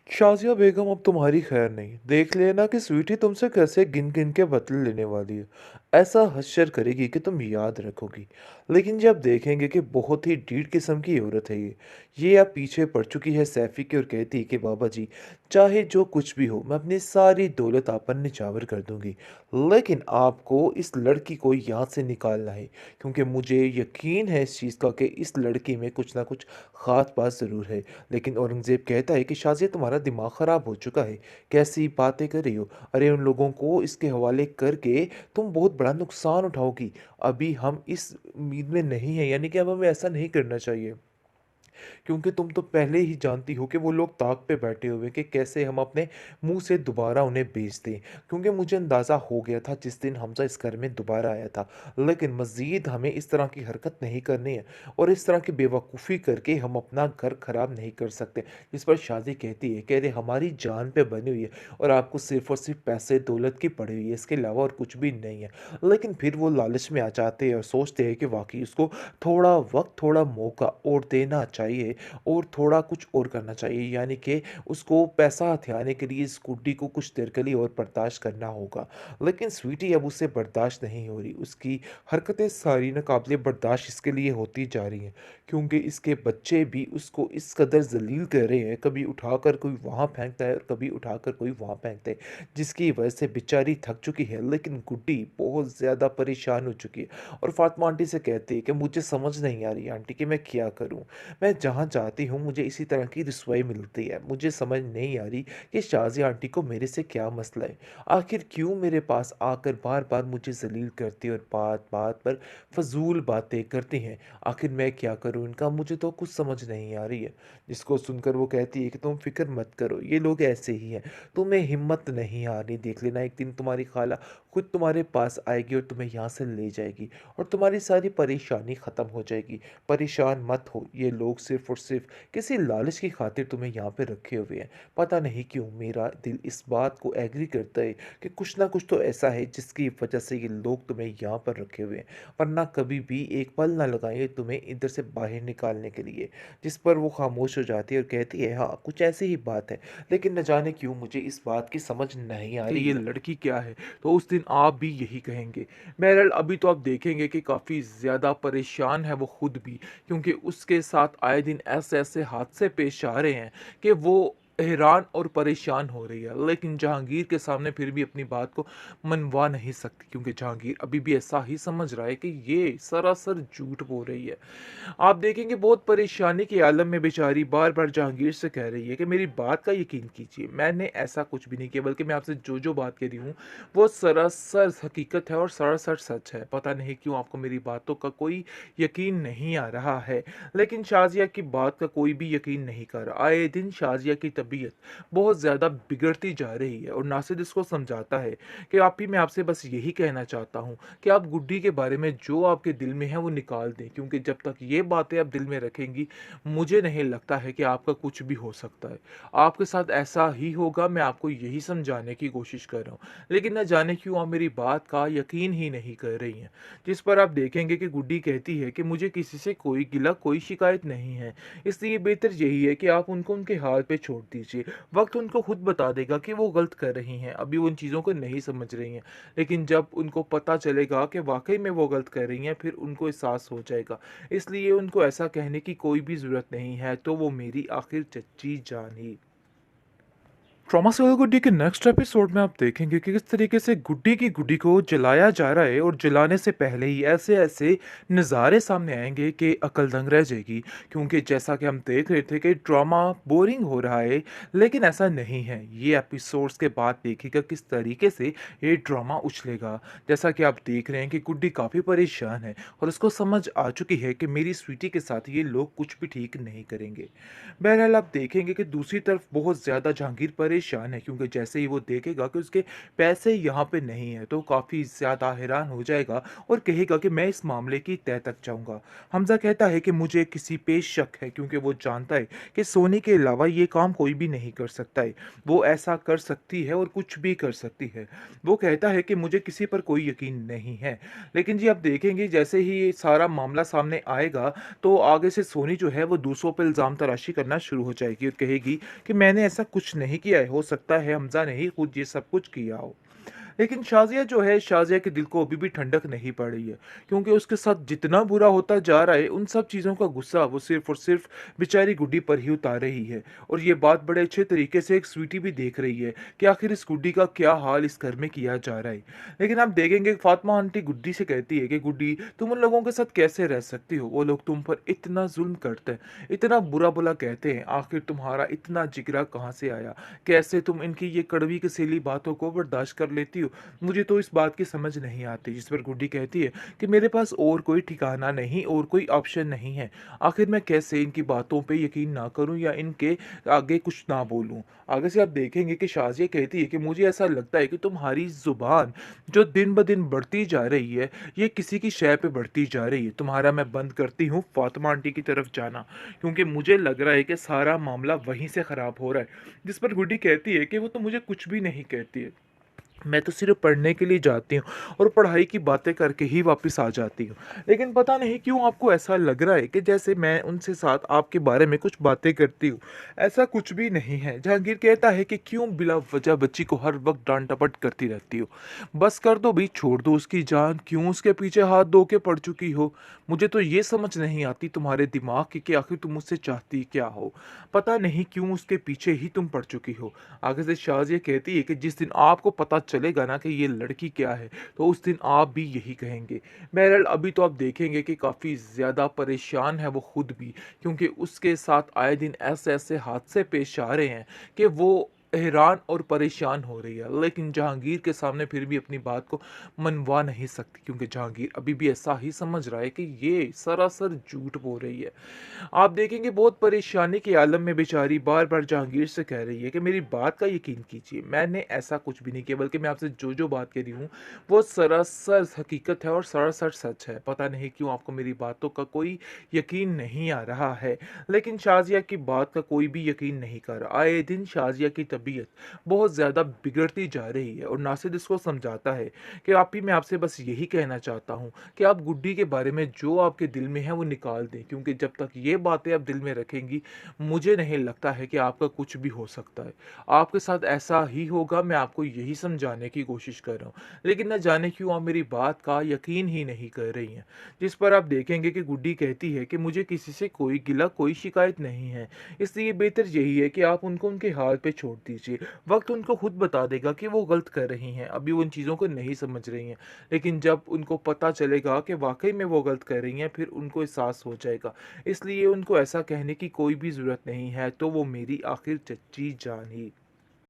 शाज़िया बेगम अब तुम्हारी खैर नहीं। देख लेना कि स्वीटी तुमसे कैसे गिन-गिन के बदले लेने वाली है। ऐसा हश्र करेगी कि तुम याद रखोगी। लेकिन जब देखेंगे कि बहुत ही ढीठ किस्म की औरत है ये। ये अब पीछे पड़ चुकी है सैफ़ी की और कहती है कि बाबा जी, चाहे जो कुछ भी हो, मैं अपनी सारी दौलत आप पर निछावर कर दूँगी। लेकिन आपको इस लड़की को यहाँ से निकालना है, क्योंकि मुझे यकीन है इस चीज़ का कि इस लड़की में कुछ ना कुछ ख़ास बात ज़रूर है। लेकिन औरंगज़ेब कहता है कि शाज़िया तुम्हारा दिमाग ख़राब हो चुका है, कैसी बातें कर रही हो? अरे उन लोगों को इसके हवाले करके तुम बहुत बड़ा नुकसान उठाओगी। अभी हम इस उम्मीद में नहीं हैं, यानी कि अब हमें ऐसा नहीं करना चाहिए। क्योंकि तुम तो पहले ही जानती हो कि वो लोग ताक पे बैठे हुए कि कैसे हम अपने मुंह से दोबारा उन्हें बेच दें। क्योंकि मुझे अंदाज़ा हो गया था जिस दिन हमजा इस घर में दोबारा आया था। लेकिन मज़ीद हमें इस तरह की हरकत नहीं करनी है और इस तरह की बेवकूफ़ी करके हम अपना घर ख़राब नहीं कर सकते। जिस पर शादी कहती है कह रहे हमारी जान पे बनी हुई है और आपको सिर्फ़ और सिर्फ़ पैसे दौलत की पड़ी हुई है, इसके अलावा और कुछ भी नहीं है। लेकिन फिर वो लालच में आ जाते हैं और सोचते हैं कि वाक़ई उसको थोड़ा वक़्त, थोड़ा मौका और देना चाहिए और थोड़ा कुछ और करना चाहिए। यानी कि उसको पैसा हथियाने के लिए इस गुड्डी को कुछ देर के लिए और बर्दाश्त करना होगा। लेकिन स्वीटी अब उससे बर्दाश्त नहीं हो रही। उसकी हरकतें सारी नाक़ाबिले बर्दाश्त इसके लिए होती जा रही हैं, क्योंकि इसके बच्चे भी उसको इस कदर ज़लील कर रहे हैं, कभी उठाकर कोई वहाँ फेंकता है और कभी उठाकर कोई वहाँ फेंकता है, जिसकी वजह से बेचारी थक चुकी है। लेकिन गुड्डी बहुत ज़्यादा परेशान हो चुकी है और फ़ातिमा आंटी से कहती है कि मुझे समझ नहीं आ रही आंटी कि मैं क्या करूँ? मैं जहाँ जाती हूँ मुझे इसी तरह की रुसवाई मिलती है। मुझे समझ नहीं आ रही कि शाज़िया आंटी को मेरे से क्या मसला है? आखिर क्यों मेरे पास आकर बार-बार मुझे ज़लील करती और बात-बात पर फ़ज़ूल बातें करती हैं? आखिर मैं क्या करूँ इनका? मुझे तो कुछ समझ नहीं आ रही है। जिसको सुनकर वो कहती है कि तुम फ़िक्र मत करो, ये लोग ऐसे ही हैं। तुम्हें हिम्मत नहीं हारनी, देख लेना एक दिन तुम्हारी खाला खुद तुम्हारे पास आएगी और तुम्हें यहाँ से ले जाएगी और तुम्हारी सारी परेशानी ख़त्म हो जाएगी। परेशान मत हो, ये लोग सिर्फ़ और सिर्फ़ किसी लालच की खातिर तुम्हें यहाँ पे रखे हुए हैं। पता नहीं क्यों मेरा दिल इस बात को एग्री करता है कि कुछ ना कुछ तो ऐसा है जिसकी वजह से ये लोग तुम्हें यहाँ पर रखे हुए हैं। वरना कभी भी एक पल ना लगाएँगे तुम्हें इधर से बाहर निकालने के लिए। जिस पर वो खामोश हो जाती है और कहती है हाँ, कुछ ऐसी ही बात है। लेकिन न जाने क्यों मुझे इस बात की समझ नहीं आ कि रही ये है। लड़की क्या है, तो उस दिन आप भी यही कहेंगे। बहरहाल अभी तो आप देखेंगे कि काफ़ी ज़्यादा परेशान है वो खुद भी, क्योंकि उसके साथ आए दिन ऐसे-ऐसे हादसे पेश आ रहे हैं कि वो हैरान और परेशान हो रही है। लेकिन जहांगीर के सामने फिर भी अपनी बात को मनवा नहीं सकती, क्योंकि जहांगीर अभी भी ऐसा ही समझ रहा है कि ये सरासर झूठ बोल रही है। आप देखेंगे बहुत परेशानी के आलम में बेचारी बार-बार जहांगीर से कह रही है कि मेरी बात का यकीन कीजिए, मैंने ऐसा कुछ भी नहीं किया, बल्कि मैं आपसे जो-जो बात कह रही हूँ, वो सरासर हकीकत है और सरासर सच है। पता नहीं क्यों आपको मेरी बातों का कोई यकीन नहीं आ रहा है। लेकिन शाज़िया की बात का कोई भी यकीन नहीं कर रहा। आए दिन शाज़िया की तबीयत बहुत ज़्यादा बिगड़ती जा रही है और नासिर इसको समझाता है कि आप ही मैं आपसे बस यही कहना चाहता हूँ कि आप गुड्डी के बारे में जो आपके दिल में है वो निकाल दें, क्योंकि जब तक ये बातें आप दिल में रखेंगी, मुझे नहीं लगता है कि आपका कुछ भी हो सकता है। आपके साथ ऐसा ही होगा, मैं आपको यही समझाने की कोशिश कर रहा हूँ। लेकिन न जाने क्यों आप मेरी बात का यकीन ही नहीं कर रही हैं। जिस पर आप देखेंगे कि गुड्डी कहती है कि मुझे किसी से कोई गिला, कोई शिकायत नहीं है। इसलिए बेहतर यही है कि आप उनको उनके हाल पे छोड़ दीजिए। वक़्त उनको खुद बता देगा कि वो गलत कर रही हैं। अभी वो उन चीज़ों को नहीं समझ रही हैं। लेकिन जब उनको पता चलेगा कि वाक़ई में वो गलत कर रही हैं, फिर उनको एहसास हो जाएगा। इसलिए उनको ऐसा कहने की कोई भी ज़रूरत नहीं है, तो वो मेरी आखिर चच्ची जान ही। ट्रॉमा सर्कल गुड्डी के नेक्स्ट एपिसोड में आप देखेंगे कि किस तरीके से गुड्डी की गुड्डी को जलाया जा रहा है और जलाने से पहले ही ऐसे ऐसे नज़ारे सामने आएंगे कि अकल दंग रह जाएगी, क्योंकि जैसा कि हम देख रहे थे कि ड्रामा बोरिंग हो रहा है, लेकिन ऐसा नहीं है। ये एपिसोड्स के बाद देखिएगा किस तरीके से ये ड्रामा उछलेगा। जैसा कि आप देख रहे हैं कि गुड्डी काफ़ी परेशान है और उसको समझ आ चुकी है कि मेरी स्वीटी के साथ ये लोग कुछ भी ठीक नहीं करेंगे। बहरहाल आप देखेंगे कि दूसरी तरफ बहुत ज़्यादा जहांगीर परेशान परेशान है क्योंकि जैसे ही वो देखेगा कि उसके पैसे यहाँ पे नहीं हैं, तो काफ़ी ज़्यादा हैरान हो जाएगा और कहेगा कि मैं इस मामले की तह तक जाऊँगा। हमज़ा कहता है कि मुझे किसी पे शक है क्योंकि वो जानता है कि सोनी के अलावा ये काम कोई भी नहीं कर सकता है। वो ऐसा कर सकती है और कुछ भी कर सकती है। वो कहता है कि मुझे किसी पर कोई यकीन नहीं है। लेकिन जी आप देखेंगे जैसे ही ये सारा मामला सामने आएगा, तो आगे से सोनी जो है वो दूसरों पे इल्ज़ाम तराशी करना शुरू हो जाएगी और कहेगी कि मैंने ऐसा कुछ नहीं किया है, हो सकता है हमज़ा ने ही खुद ये सब कुछ किया हो। लेकिन शाज़िया जो है, शाज़िया के दिल को अभी भी ठंडक नहीं पड़ रही है, क्योंकि उसके साथ जितना बुरा होता जा रहा है, उन सब चीज़ों का गुस्सा वो सिर्फ़ और सिर्फ़ बेचारी गुड्डी पर ही उतार रही है। और ये बात बड़े अच्छे तरीके से एक स्वीटी भी देख रही है कि आखिर इस गुड्डी का क्या हाल इस घर में किया जा रहा है। लेकिन आप देखेंगे फ़ातिमा आंटी गुड्डी से कहती है कि गुड्डी, तुम उन लोगों के साथ कैसे रह सकती हो? वो लोग तुम पर इतना ज़ुल्म करते हैं, इतना बुरा-भला कहते हैं, आखिर तुम्हारा इतना जिगरा कहाँ से आया? कैसे तुम इनकी ये कड़वी कसीली बातों को बर्दाश्त कर लेती हो? मुझे तो इस बात की समझ नहीं आती। जिस पर गुड्डी कहती है कि मेरे पास और कोई ठिकाना नहीं और कोई ऑप्शन नहीं है। आखिर मैं कैसे इनकी बातों पे यकीन ना करूं या इनके आगे कुछ ना बोलूं। आगे से आप देखेंगे कि शाज़िया कहती है कि मुझे ऐसा लगता है कि तुम्हारी ज़ुबान जो दिन ब दिन बढ़ती जा रही है, ये किसी की शय पे बढ़ती जा रही है। तुम्हारा मैं बंद करती हूँ फ़ातिमा आंटी की तरफ जाना, क्योंकि मुझे लग रहा है कि सारा मामला वहीं से ख़राब हो रहा है। जिस पर गुड्डी कहती है कि वो तो मुझे कुछ भी नहीं कहती है। मैं तो सिर्फ़ पढ़ने के लिए जाती हूँ और पढ़ाई की बातें करके ही वापस आ जाती हूँ। लेकिन पता नहीं क्यों आपको ऐसा लग रहा है कि जैसे मैं उनसे साथ आपके बारे में कुछ बातें करती हूँ। ऐसा कुछ भी नहीं है। जहांगीर कहता है कि क्यों बिला वजह बच्ची को हर वक़्त डाँट-डपट करती रहती हो? बस कर दो भई, छोड़ दो उसकी जान, क्यों उसके पीछे हाथ धो के पड़ चुकी हो? मुझे तो ये समझ नहीं आती तुम्हारे दिमाग की कि आखिर तुम मुझसे चाहती क्या हो? पता नहीं क्यों उसके पीछे ही तुम पड़ चुकी हो। आगे से शाज़िया कहती है कि जिस दिन आपको पता चलेगा ना कि ये लड़की क्या है, तो उस दिन आप भी यही कहेंगे। बहरहाल अभी तो आप देखेंगे कि काफ़ी ज़्यादा परेशान है वो खुद भी, क्योंकि उसके साथ आए दिन ऐसे-ऐसे हादसे पेश आ रहे हैं कि वो हैरान और परेशान हो रही है। लेकिन जहांगीर के सामने फिर भी अपनी बात को मनवा नहीं सकती, क्योंकि जहांगीर अभी भी ऐसा ही समझ रहा है कि ये सरासर झूठ बोल रही है। आप देखेंगे बहुत परेशानी के आलम में बेचारी बार-बार जहांगीर से कह रही है कि मेरी बात का यकीन कीजिए, मैंने ऐसा कुछ भी नहीं किया, बल्कि मैं आपसे जो-जो बात कह रही हूँ, वो सरासर हकीकत है और सरासर सच है। पता नहीं क्यों आपको मेरी बातों का कोई यकीन नहीं आ रहा है। लेकिन शाज़िया की बात का कोई भी यकीन नहीं कर रहा। आए दिन शाज़िया की तबीयत बहुत ज़्यादा बिगड़ती जा रही है और नासिर इसको समझाता है कि आप ही, मैं आपसे बस यही कहना चाहता हूँ कि आप गुड्डी के बारे में जो आपके दिल में है वो निकाल दें, क्योंकि जब तक ये बातें आप दिल में रखेंगी, मुझे नहीं लगता है कि आपका कुछ भी हो सकता है। आपके साथ ऐसा ही होगा, मैं आपको यही समझाने की कोशिश कर रहा हूँ। लेकिन न जाने क्यों आप मेरी बात का यकीन ही नहीं कर रही हैं। जिस पर आप देखेंगे कि गुड्डी कहती है कि मुझे किसी से कोई गिला, कोई शिकायत नहीं है। इसलिए बेहतर यही है कि आप उनको उनके हाल पे छोड़ दीजिए। वक़्त उनको खुद बता देगा कि वो गलत कर रही हैं। अभी वो इन चीज़ों को नहीं समझ रही हैं। लेकिन जब उनको पता चलेगा कि वाक़ई में वो गलत कर रही हैं, फिर उनको एहसास हो जाएगा। इसलिए उनको ऐसा कहने की कोई भी ज़रूरत नहीं है, तो वो मेरी आखिर चच्ची जान ही।